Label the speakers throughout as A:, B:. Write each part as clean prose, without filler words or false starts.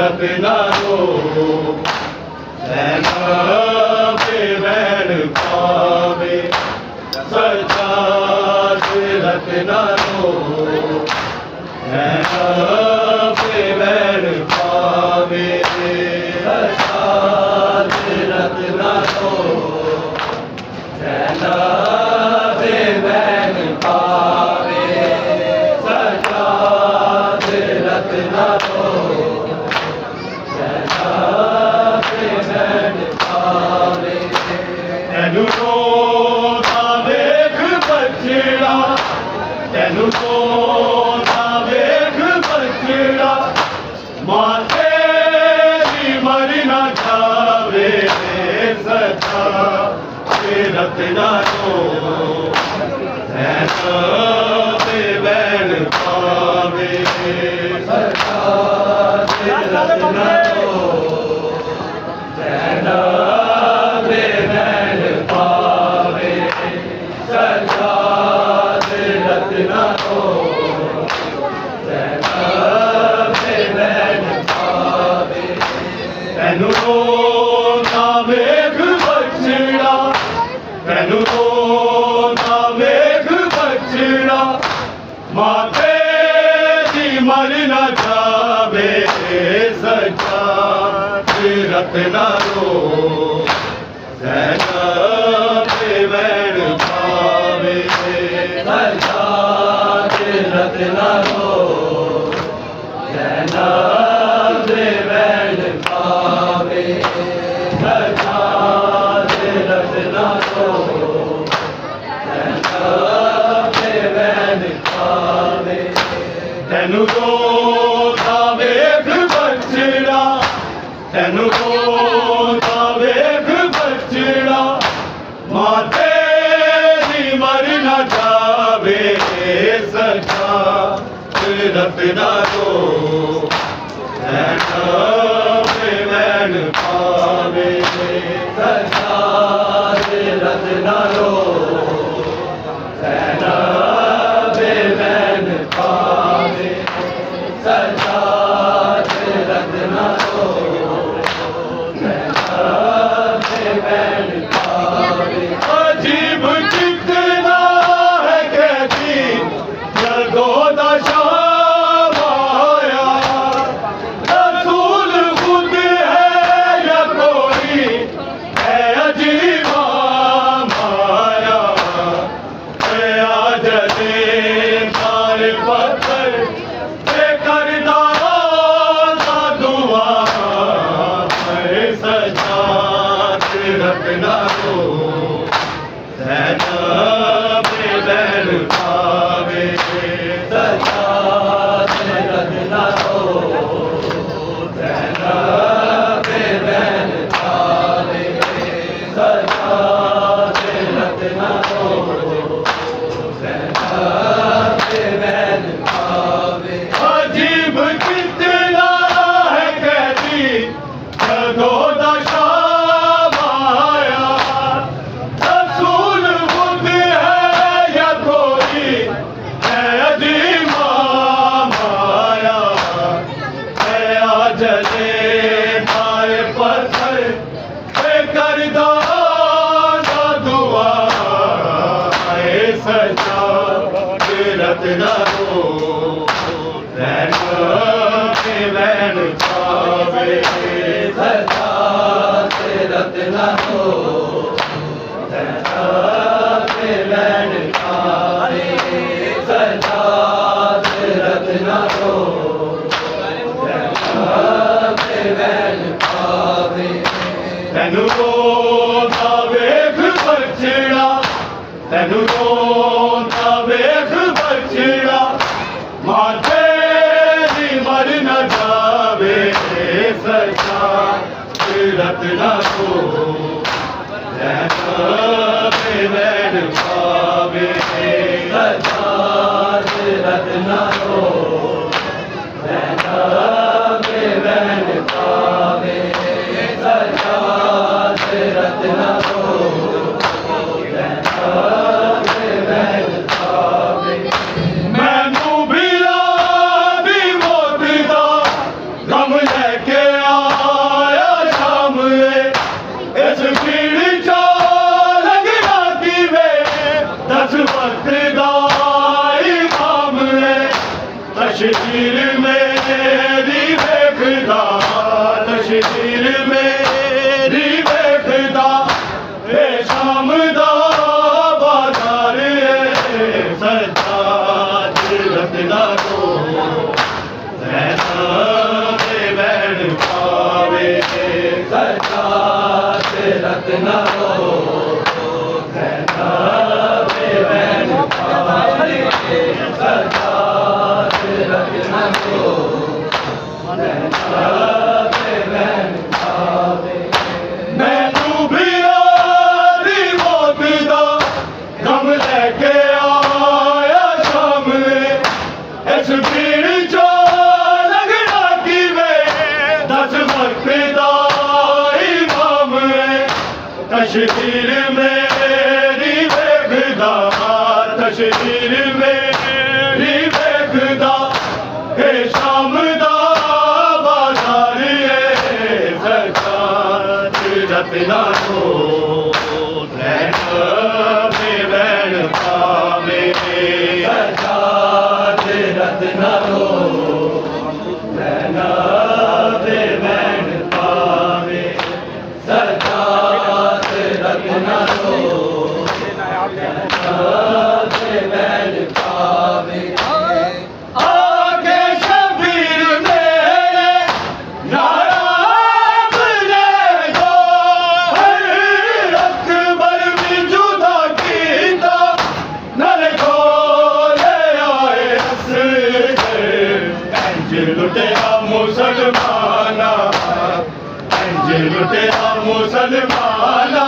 A: रतना रो पे बैन पावे सचा रतना रो पे बैन पावे सचा रतना रो पे बैन पावे सचा रतना रो तेनू तो वेख बचड़ा तेनू तो वेख बचड़ा माते दी मरी ना जावे सचा रतना तो बैन पावे सचा रतना तो तेनू तो वेख बचड़ा तेनू तो वेख बचड़ा माते दी मर न जावे सचा रतना रो बैन पावे सचा रतना रो बैन पावे सचा रतना रो बैन पावे तेनू तो वेख बचड़ा तेनू तो वेख बचड़ा माते दी मर न जावे सचा रतना रो बैन पावे सचा रतना रो बैन पावे सचा रतना रो बैन पावे अजीब कितना है कहती जगो दशा रतना रो बैन पावे सचा रतना रो बैन पावे सचा रतना रो बैन पावे अजीब कितना है कहती जगो दशा रतना रो बैन पावे सचा रतना रो बैन पावे सचा रतना रो बैन पावे तेनू तो वेख बचड़ा तेनू तो वेख बचड़ा माते दी मर न जावे सजाद रत्ना को बैठ पावे सजाद रत्ना को बैठ पावे सजाद रत्ना को बैठ पावे मैनू भी दी मौत दा गम लेके आया शाम इस भीड़ चा लगना किवे दस वक्त दा इमाम तशरीर मेरी वेखदा तशरीर मेरी वेखदा शाम दा बाजार सजाद रत्ना को बैठ पावे सजाद रत्ना को बैठ पावे सजाद रत्ना को बैठ पावे मैनू भी दी मौत दा गम लेके आया शाम इस भीड़ चो लगना किवे दस वक्त दा इमाम तशरीर मेरी वेखदा तशरीर मेरी वेखदा शाम दा बाजार सजाद रत्ना को बैठ पावे सजाद रत्ना को बैठ पावे सजाद रत्ना को बैठ पावे आगे शबीर मेरे नाराज ले दो हर अकबर भी जुदा कीता नर को ले आए इंज लुटिया मुसलमाना इंज लुटिया मुसलमाना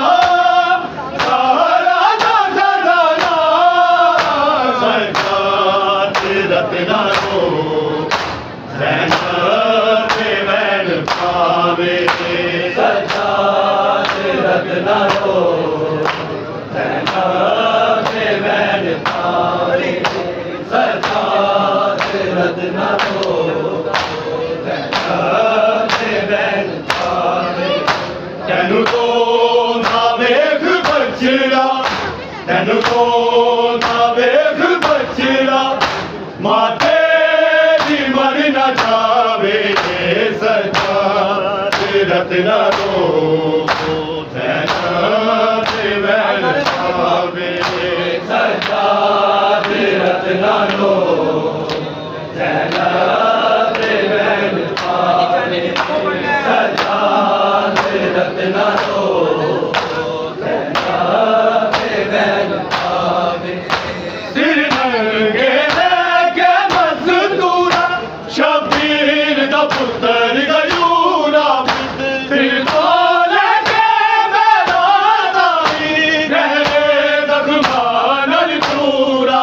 A: रत्ना को बैठ पावे सजाद रत्ना को बैठ पावे सजाद रत्ना को बैठ पावे तेनू तो ना वेख बचड़ा तेनू तो ना वेख बचड़ा माते दी मर न जावे सजाद रत्ना को बैठ पावे सजाद रत्ना को बैठ पावे सजाद रत्ना को बैठ पावे सिर नंगे शबीर दा पुत्र गयूरा फिर तो लेके मैदान आई रहने दखमान पूरा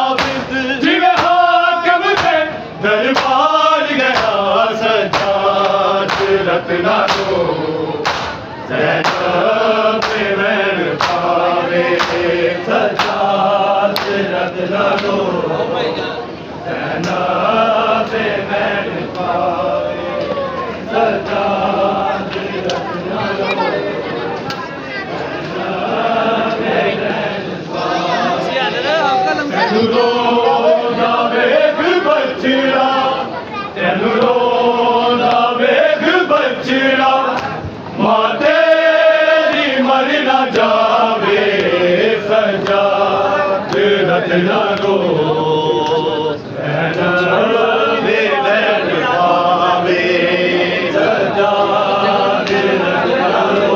A: जिवे हाकम के दरबार गया सजाद रत्ना को बैठ पावे सजाद रत्ना को बैठ पावे सजाद रत्ना को तेनू रोंदा वेख बचड़ा तेनू रोंदा वेख बचड़ा मां तेरी मर न जावे सजाद रत्ना को बैठ पावे सजाद रत्ना को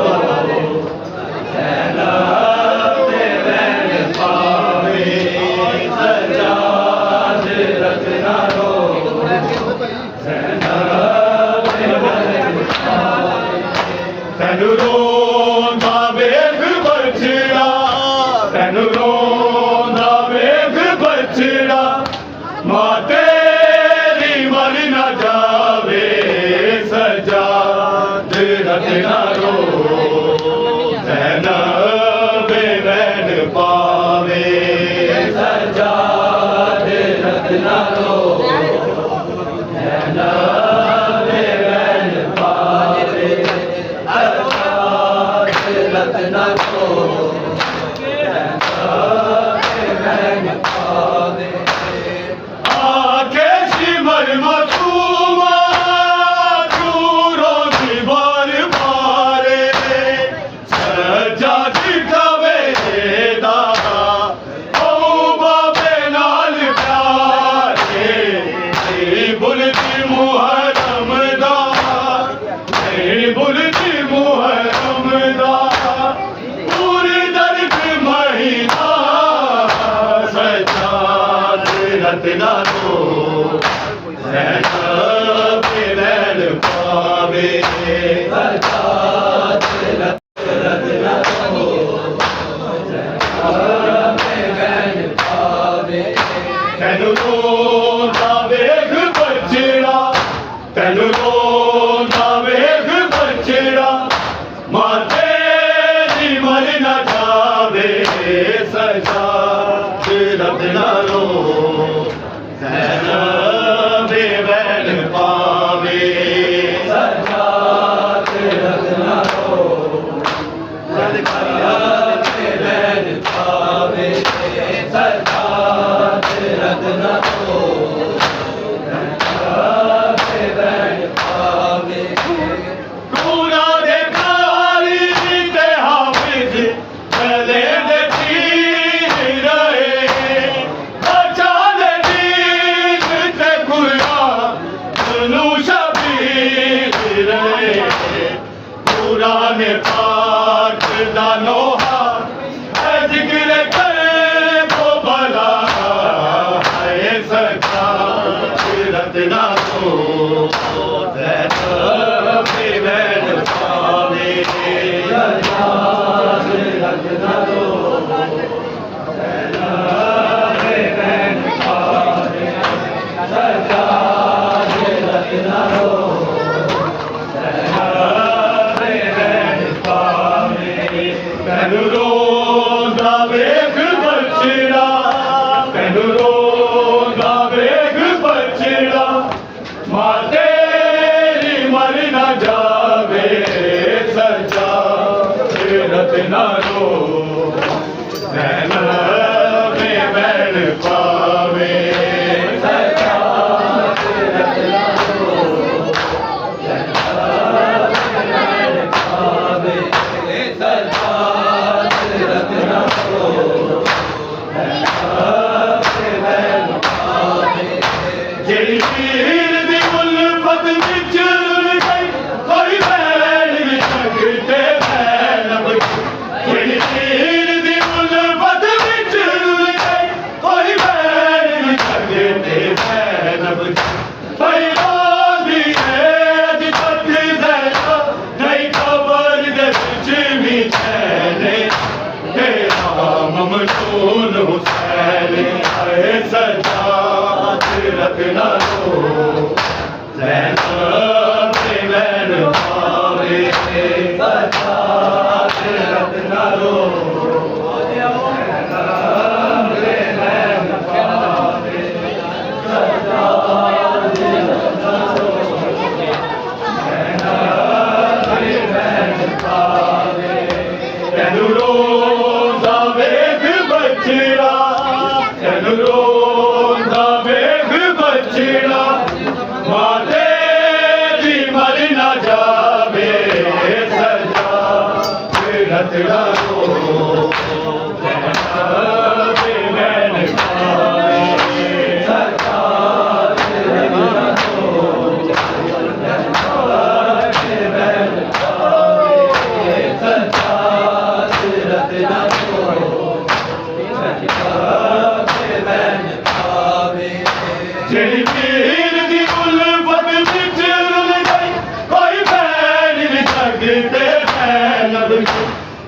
A: बैठ पावे सजाद ਤੈਨੂੰ ਰੋਂਦਾ ਵੇਖ ਬਛੜਾ ਤੈਨੂੰ ਰੋਂਦਾ ਵੇਖ ਬਛੜਾ ਮਾਂ ਤੇਰੀ ਮਰ ਨਾ ਜਾਵੇ ਸਜਾ ਰਤ ਨਾ ਰੋ ਜ਼ੈਨਬੇ ਵੈਣ ਪਾਵੇ ਸਜਾ ਰਤ ਨਾ ਰੋ ਜ਼ੈਨਬੇ ਵੈਣ ਪਾਵੇ ਸਜਾ ਰਤ ਨਾ ਰੋ ਜ਼ੈਨਬੇ ਵੈਣ ਪਾਵੇ ਆਕੇ ਸਿਮਰ ਮਸੂਮਾ रतना रो ज़ैनबे वैण पावे सजा रतना रो ज़ैनबे वैण पावे तैनू रोंदा वेख बछड़ा तैनू रोंदा वेख बछड़ा मां तेरी मर ना जावे सजा रतना रो ज़ैनबे वैण पावे सजा रतना रो ज़ैनबे वैण पावे सजा रतना रो ज़ैनबे वैण पावे गुना दे कारी ते हाफिज़ चले दे तीर रहे बचा दे दीन ते कुरान शबीर रहे कुरान पाक दा लोहा है जिक्र करे तो भला है सजा रतना रो ज़ैनबे वैण पावे सजा रतना रो ज़ैनबे वैण पावे सजा रतना रो ज़ैनबे वैण पावे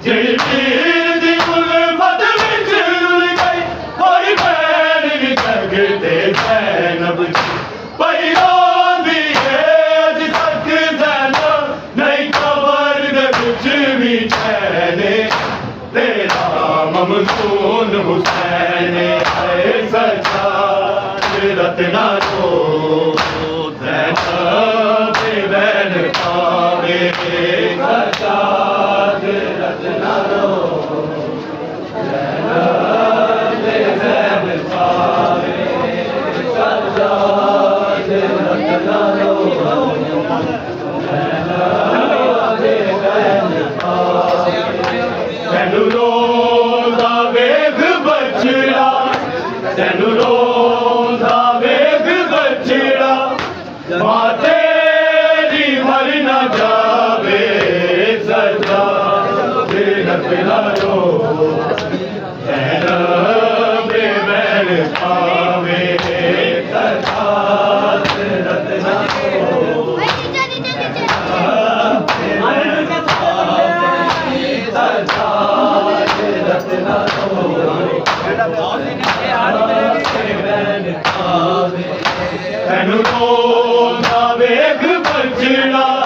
A: ਜਿਹੜੀ ਵੀਰ ਦੀ ਉਲਫਤ ਵਿੱਚ ਰੁਲ ਗਈ ਕੋਈ ਭੈਣ ਨੀ ਜਗਦੇ ਜ਼ੈਨਬ ਦੀ ਪਈ ਰੋਂਦੀ ਏ ਅਜ ਤੱਕ ਜ਼ੈਨਬ ਨਹੀਂ ਕਬਰ ਦੇ ਵਿੱਚ ਵੀ ਚੈਨ तेरा ममसून हुसैन है सजाद रत्ना रो ज़ैनब बैन पावे सजाद रत्ना रो ज़ैनब बैन पावे सजाद रत्ना रो ਤੈਨੂੰ ਰੋਂਦਾ ਵੇਖ ਬੱਚੜਾ ਤੈਨੂੰ ਰੋਂਦਾ ਵੇਖ ਬੱਚੜਾ ਮਾਂ ਤੇਰੀ ਮਰ ਨਾ ਜਾਵੇ ਸਜਾ ਬੇਨਤ ਨਾ ਰੋ ਜ਼ੈਨਬ ਬੈਨ ਪਾਵੇ ਸਜਾ ਬੇਨਤ ਨਾ ਰੋ ਤੈਨੂੰ ਰੋਂਦਾ ਵੇਖ ਬੱਚੜਾ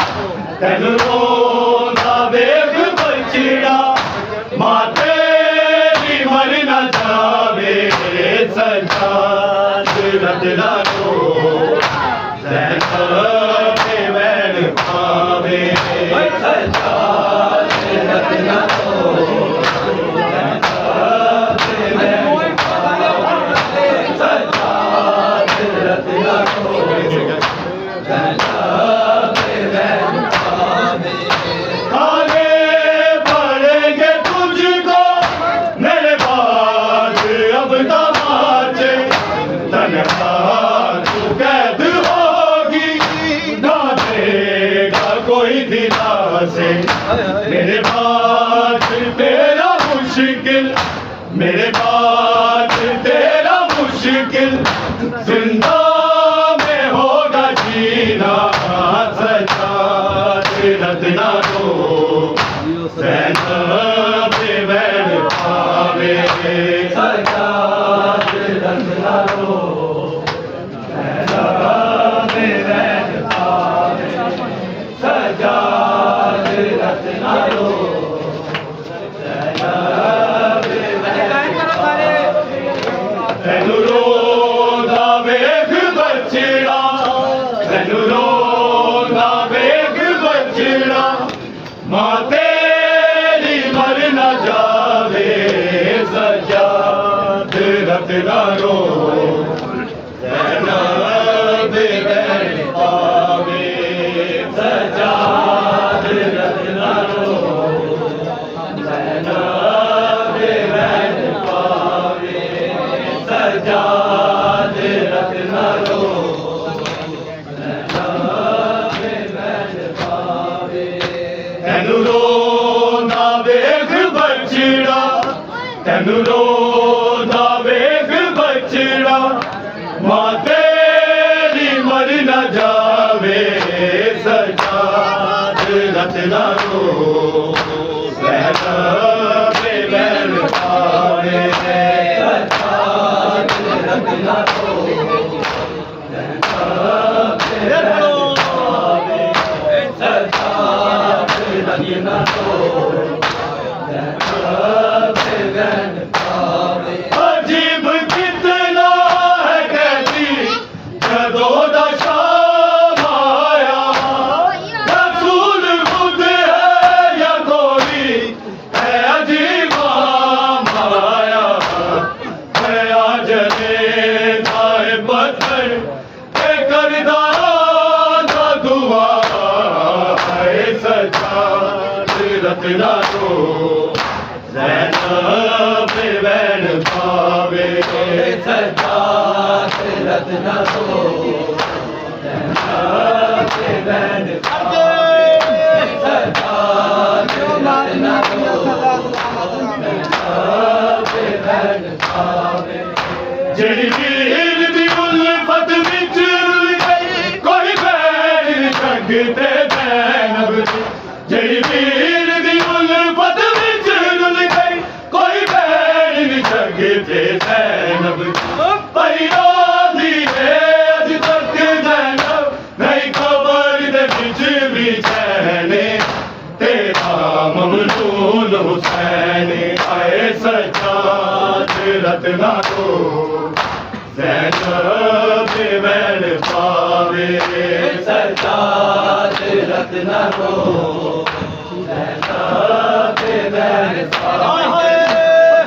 A: ਤੈਨੂੰ ਰੋਂਦਾ ਵੇਖ ਬੱਚੜਾ ਮਾਂ ਤੇਰੀ ਮਰ ਨਾ ਜਾਵੇ ਸਜਾਦ ਰਤਨਾ ਰੋ ਜ਼ੈਨਬ ਬੈਨ ਪਾਵੇ ਸਜਾਦ ਰਤਨਾ ਰੋ मेरे बाद तेरा मुश्किल मेरे बाद तेरा मुश्किल जिंदा में होगा जीना सजाद रत्ना रो ज़ैनब बैन पावे सजाद रत्ना रो ज़ैनब बैन पावे सजाद रत्ना रो ਤੈਨੂੰ ਰੋਂਦਾ ਵੇਖ ਬੱਚੜਾ ਤੈਨੂੰ ਰੋਂਦਾ ਵੇਖ ਬੱਚੜਾ ਮਾਂ ਤੇਰੀ ਮਰ ਨਾ ਜਾਵੇ ਸਜਾਦ ਰਤਨਾ ਰੋ ਜ਼ੈਨਬ ਬੈਨ ਪਾਵੇ ਸਜਾਦ ਰਤਨਾ ਰੋ ज़ैनब बैन पावे सजाद रत्ना रो ज़ैनब बैन पावे तैਨੂੰ ਰੋਂਦਾ ਵੇਖ ਬੱਚੜਾ ਤੈਨੂੰ ਰੋਂਦਾ ਵੇਖ ਬੱਚੜਾ ਮਾਂ ਤੇਰੀ ਮਰ ਨਾ ਜਾਵੇ ਸਜਾਦ ਰਤਨਾ ਰੋ ज़ैनब बैन पावे सजाद रत्ना रो ज़ैनब बैन पावे सजाद रत्ना रो ज़ैनब बैन पावे अजीब कितना है कहती जदों दा शाम आया रसूल खुद है या कोई है अजीब माया है आज दाए पत्थर के करदार दा दुआ है सजाद रत्ना रो ज़ैनब बैन पावे सजाद रत्ना रो ज़ैनब बैन पावे सजाद रत्ना रो ज़ैनब बैन पावे ਜਿਹੜੀ ਵੀਰ ਦੀ ਉਲਫਤ ਵਿੱਚ ਰੁਲ ਗਈ ਕੋਈ ਭੈਣ ਜਗ ਤੇ ਜ਼ੈਨਬ ਦੀ ਜਿਹੜੀ ਵੀਰ ਦੀ ਉਲਫਤ ਵਿੱਚ सजाद रत्ना को ज़ैनब बैन पावे
B: सजाद रत्ना को ज़ैनब बैन पावे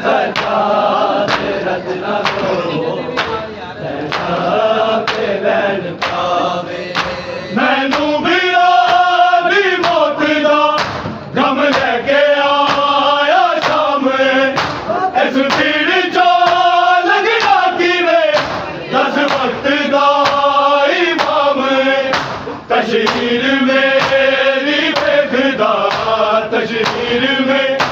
B: सजाद रत्ना को ज़ैनब बैन पावे
A: मैनू भी आदी मौत दा गम लेके आया शाम इस भीड़ चो लगना किवे 10 वक्त दा इमाम तशहीर मेरी बेखुदा तशहीर में